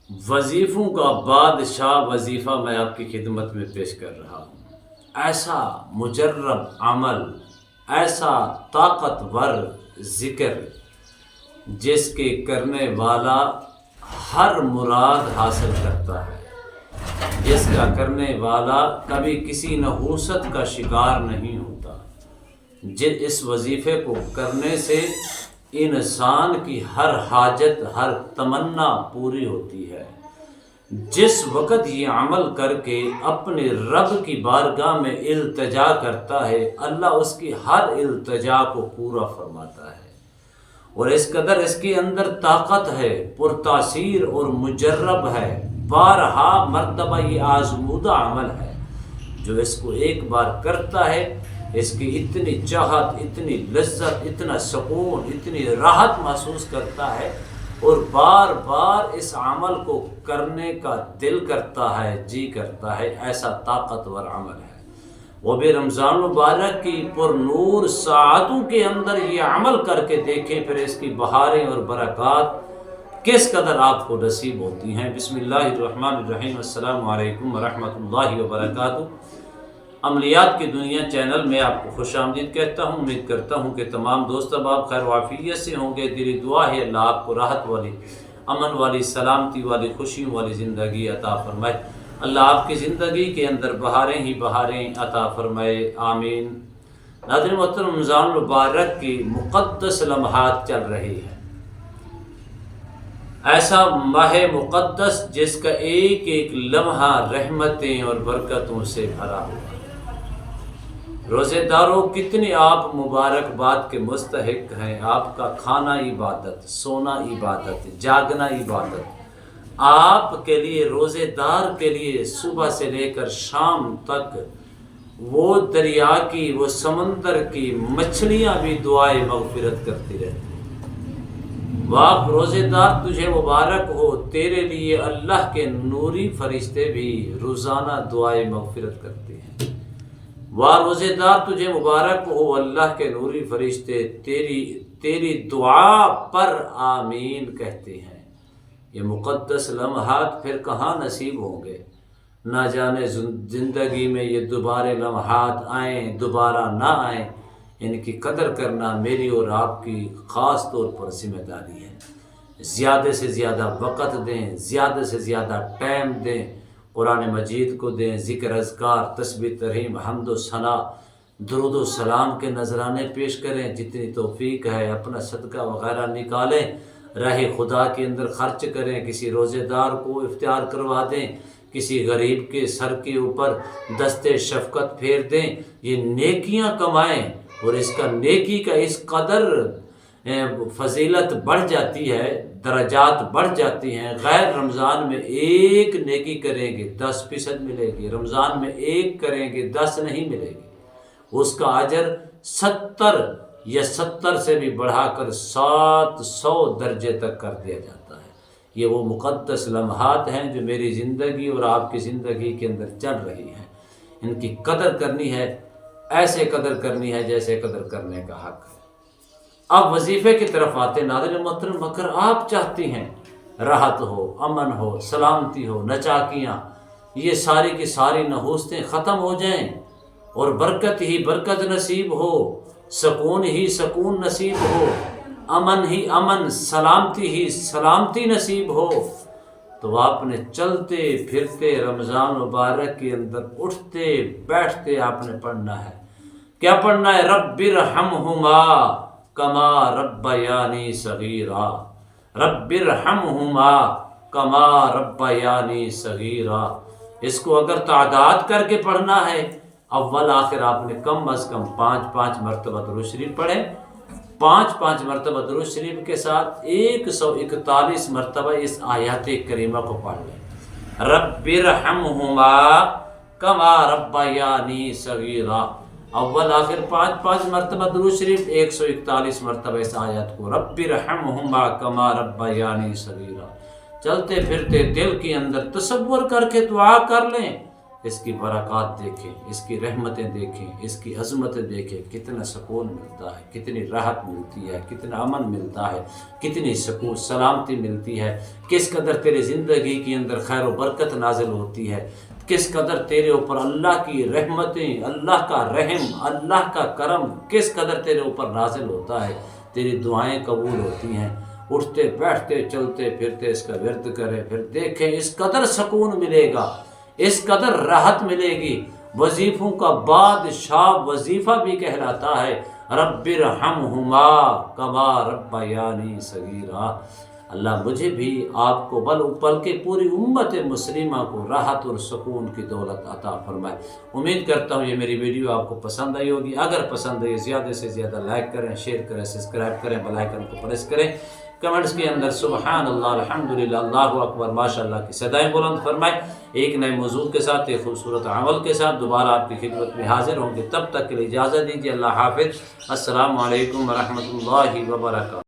وظیفوں کا بادشاہ وظیفہ میں آپ کی خدمت میں پیش کر رہا ہوں۔ ایسا مجرب عمل، ایسا طاقتور ذکر جس کے کرنے والا ہر مراد حاصل کرتا ہے، جس کا کرنے والا کبھی کسی نحوست کا شکار نہیں ہوتا۔ اس وظیفے کو کرنے سے انسان کی ہر حاجت، ہر تمنا پوری ہوتی ہے۔ جس وقت یہ عمل کر کے اپنے رب کی بارگاہ میں التجا کرتا ہے، اللہ اس کی ہر التجا کو پورا فرماتا ہے، اور اس قدر اس کے اندر طاقت ہے، پرتاثیر اور مجرب ہے، بارہا مرتبہ یہ آزمودہ عمل ہے۔ جو اس کو ایک بار کرتا ہے، اس کی اتنی چاہت، اتنی لذت، اتنا سکون، اتنی راحت محسوس کرتا ہے، اور بار بار اس عمل کو کرنے کا دل کرتا ہے، جی کرتا ہے۔ ایسا طاقتور عمل ہے۔ وہ بھی رمضان مبارک کی پر نور ساعتوں کے اندر یہ عمل کر کے دیکھیں، پھر اس کی بہاریں اور برکات کس قدر آپ کو نصیب ہوتی ہیں۔ بسم اللہ الرحمن الرحیم۔ السلام علیکم ورحمۃ اللہ وبرکاتہ۔ عملیات کی دنیا چینل میں آپ کو خوش آمدید کہتا ہوں۔ امید کرتا ہوں کہ تمام دوست احباب خیر و عافیت سے ہوں گے۔ دلی دعا ہے اللہ آپ کو راحت والی، امن والی، سلامتی والی، خوشیوں والی زندگی عطا فرمائے۔ اللہ آپ کی زندگی کے اندر بہاریں ہی بہاریں عطا فرمائے، آمین۔ ناظرین محترم، رمضان مبارک کی مقدس لمحات چل رہی ہے۔ ایسا ماہ مقدس جس کا ایک ایک لمحہ رحمتیں اور برکتوں سے بھرا ہوا ہے۔ روزے داروں، کتنی آپ مبارکباد کے مستحق ہیں۔ آپ کا کھانا عبادت، سونا عبادت، جاگنا عبادت۔ آپ کے لیے، روزے دار کے لیے، صبح سے لے کر شام تک وہ دریا کی، وہ سمندر کی مچھلیاں بھی دعائے مغفرت کرتی رہتی ہیں۔ واہ روزے دار، تجھے مبارک ہو، تیرے لیے اللہ کے نوری فرشتے بھی روزانہ دعائے مغفرت کرتے ہیں۔ واہ روزے دار، تجھے مبارک ہو، اللہ کے نوری فرشتے تیری دعا پر آمین کہتے ہیں۔ یہ مقدس لمحات پھر کہاں نصیب ہوں گے؟ نہ جانے زندگی میں یہ دوبارہ لمحات آئیں، دوبارہ نہ آئیں۔ ان کی قدر کرنا میری اور آپ کی خاص طور پر ذمہ داری ہے۔ زیادہ سے زیادہ وقت دیں، زیادہ سے زیادہ ٹائم دیں، قرآن مجید کو دیں، ذکر اذکار، تسبیح ترحیم، حمد و ثنا، درود و سلام کے نذرانے پیش کریں۔ جتنی توفیق ہے اپنا صدقہ وغیرہ نکالیں، راہ خدا کے اندر خرچ کریں، کسی روزے دار کو افطار کروا دیں، کسی غریب کے سر کے اوپر دستے شفقت پھیر دیں۔ یہ نیکیاں کمائیں، اور اس کا نیکی کا اس قدر فضیلت بڑھ جاتی ہے، درجات بڑھ جاتی ہیں۔ غیر رمضان میں ایک نیکی کریں گے 10% ملے گی، رمضان میں ایک کریں گے 10 نہیں ملے گی۔ اس کا اجر 70 یا 70 سے بھی بڑھا کر 700 درجے تک کر دیا جاتا ہے۔ یہ وہ مقدس لمحات ہیں جو میری زندگی اور آپ کی زندگی کے اندر چل رہی ہیں۔ ان کی قدر کرنی ہے، ایسے قدر کرنی ہے جیسے قدر کرنے کا حق ہے۔ اب وظیفے کی طرف آتے ہیں۔ ناظرین محترم، اگر آپ چاہتی ہیں راحت ہو، امن ہو، سلامتی ہو، نچاکیاں، یہ ساری کی ساری نحوستیں ختم ہو جائیں، اور برکت ہی برکت نصیب ہو، سکون ہی سکون نصیب ہو، امن ہی امن، سلامتی ہی سلامتی نصیب ہو، تو آپ نے چلتے پھرتے رمضان مبارک کے اندر اٹھتے بیٹھتے آپ نے پڑھنا ہے۔ کیا پڑھنا ہے؟ رب ارحمہما کما ربیانی صغیرا، رب ارحمہما کما ربیانی صغیرا۔ اس کو اگر تعداد کر کے پڑھنا ہے، اول آخر آپ نے کم از کم 5 مرتبہ درود شریف پڑھیں۔ 5 مرتبہ درود شریف کے ساتھ 141 مرتبہ اس آیات کریمہ کو پڑھ لیں۔ رب ارحمہما کما ربیانی صغیرا، اول آخر 5 مرتبہ درود شریف، 141 مرتبہ اس آیت کو، رب ارحمہما کما ربیانی صغیرا۔ چلتے پھرتے دل کے اندر تصور کر کے دعا کر لیں، اس کی برکات دیکھیں، اس کی رحمتیں دیکھیں، اس کی عظمتیں دیکھیں، کتنا سکون ملتا ہے، کتنی راحت ملتی ہے، کتنا امن ملتا ہے، کتنی سکون سلامتی ملتی ہے، کس قدر تیری زندگی کے اندر خیر و برکت نازل ہوتی ہے، کس قدر تیرے اوپر اللہ کی رحمتیں، اللہ کا رحم، اللہ کا کرم کس قدر تیرے اوپر نازل ہوتا ہے، تیری دعائیں قبول ہوتی ہیں۔ اٹھتے بیٹھتے چلتے پھرتے اس کا ورد کریں، پھر دیکھیں اس قدر سکون ملے گا، اس قدر راحت ملے گی۔ وظیفوں کا بادشاہ وظیفہ بھی کہلاتا ہے، رب ارحمہما کما ربیانی صغیرا۔ اللہ مجھے بھی آپ کو بلکہ پوری امت مسلمہ کو راحت اور سکون کی دولت عطا فرمائے۔ امید کرتا ہوں یہ میری ویڈیو آپ کو پسند آئی ہوگی۔ اگر پسند آئی زیادہ سے زیادہ لائک کریں، شیئر کریں، سبسکرائب کریں، بیل آئیکن کو پریس کریں۔ کمنٹس کے اندر سبحان اللہ، الحمدللہ، اللہ اکبر، ماشاءاللہ کی صدائیں بلند فرمائیں۔ ایک نئے موضوع کے ساتھ، ایک خوبصورت عمل کے ساتھ دوبارہ آپ کی خدمت میں حاضر ہوں گے۔ تب تک کے لیے اجازت دیجیے۔ اللہ حافظ۔ السلام علیکم ورحمۃ اللہ وبرکاتہ۔